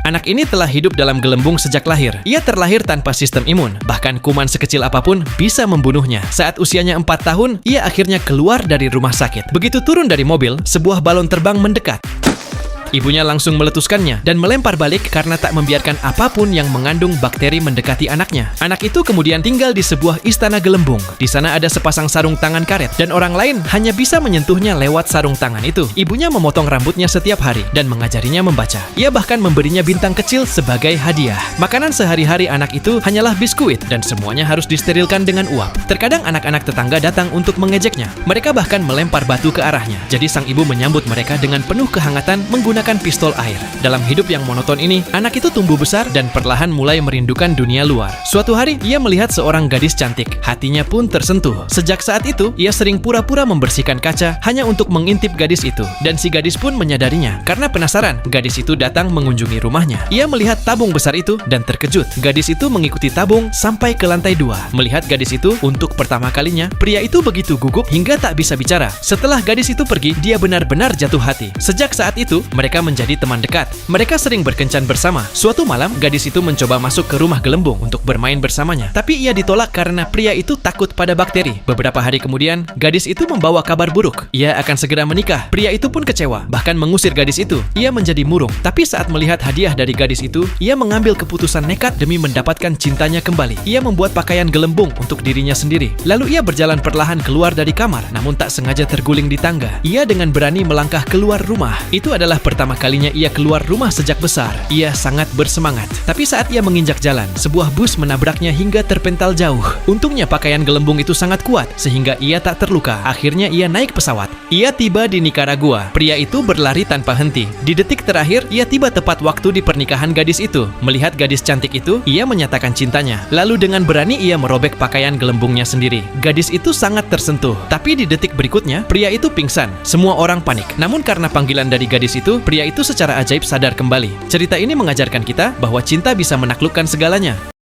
Anak ini telah hidup dalam gelembung sejak lahir. Ia terlahir tanpa sistem imun. Bahkan kuman sekecil apapun bisa membunuhnya. Saat usianya 4 tahun, ia akhirnya keluar dari rumah sakit. Begitu turun dari mobil, sebuah balon terbang mendekat. Ibunya langsung meletuskannya dan melempar balik karena tak membiarkan apapun yang mengandung bakteri mendekati anaknya. Anak itu kemudian tinggal di sebuah istana gelembung. Di sana ada sepasang sarung tangan karet dan orang lain hanya bisa menyentuhnya lewat sarung tangan itu. Ibunya memotong rambutnya setiap hari dan mengajarinya membaca. Ia bahkan memberinya bintang kecil sebagai hadiah. Makanan sehari-hari anak itu hanyalah biskuit dan semuanya harus disterilkan dengan uap. Terkadang anak-anak tetangga datang untuk mengejeknya. Mereka bahkan melempar batu ke arahnya. Jadi sang ibu menyambut mereka dengan penuh kehangatan menggunakan pistol air. Dalam hidup yang monoton ini, anak itu tumbuh besar dan perlahan mulai merindukan dunia luar. Suatu hari, ia melihat seorang gadis cantik. Hatinya pun tersentuh. Sejak saat itu, ia sering pura-pura membersihkan kaca hanya untuk mengintip gadis itu. Dan si gadis pun menyadarinya. Karena penasaran, gadis itu datang mengunjungi rumahnya. Ia melihat tabung besar itu dan terkejut. Gadis itu mengikuti tabung sampai ke lantai 2. Melihat gadis itu untuk pertama kalinya, pria itu begitu gugup hingga tak bisa bicara. Setelah gadis itu pergi, dia benar-benar jatuh hati. Sejak saat itu, mereka menjadi teman dekat. Mereka sering berkencan bersama. Suatu malam, gadis itu mencoba masuk ke rumah gelembung untuk bermain bersamanya. Tapi ia ditolak karena pria itu takut pada bakteri. Beberapa hari kemudian, gadis itu membawa kabar buruk. Ia akan segera menikah. Pria itu pun kecewa, bahkan mengusir gadis itu. Ia menjadi murung. Tapi saat melihat hadiah dari gadis itu, ia mengambil keputusan nekat demi mendapatkan cintanya kembali. Ia membuat pakaian gelembung untuk dirinya sendiri. Lalu ia berjalan perlahan keluar dari kamar, namun tak sengaja terguling di tangga. Ia dengan berani melangkah keluar rumah. Itu adalah pertama kalinya ia keluar rumah sejak besar. Ia sangat bersemangat. Tapi saat ia menginjak jalan, sebuah bus menabraknya hingga terpental jauh. Untungnya pakaian gelembung itu sangat kuat, sehingga ia tak terluka. Akhirnya ia naik pesawat. Ia tiba di Nicaragua. Pria itu berlari tanpa henti. Di detik terakhir, ia tiba tepat waktu di pernikahan gadis itu. Melihat gadis cantik itu, ia menyatakan cintanya. Lalu dengan berani ia merobek pakaian gelembungnya sendiri. Gadis itu sangat tersentuh. Tapi di detik berikutnya, pria itu pingsan. Semua orang panik. Namun karena panggilan dari gadis itu, pria itu secara ajaib sadar kembali. Cerita ini mengajarkan kita bahwa cinta bisa menaklukkan segalanya.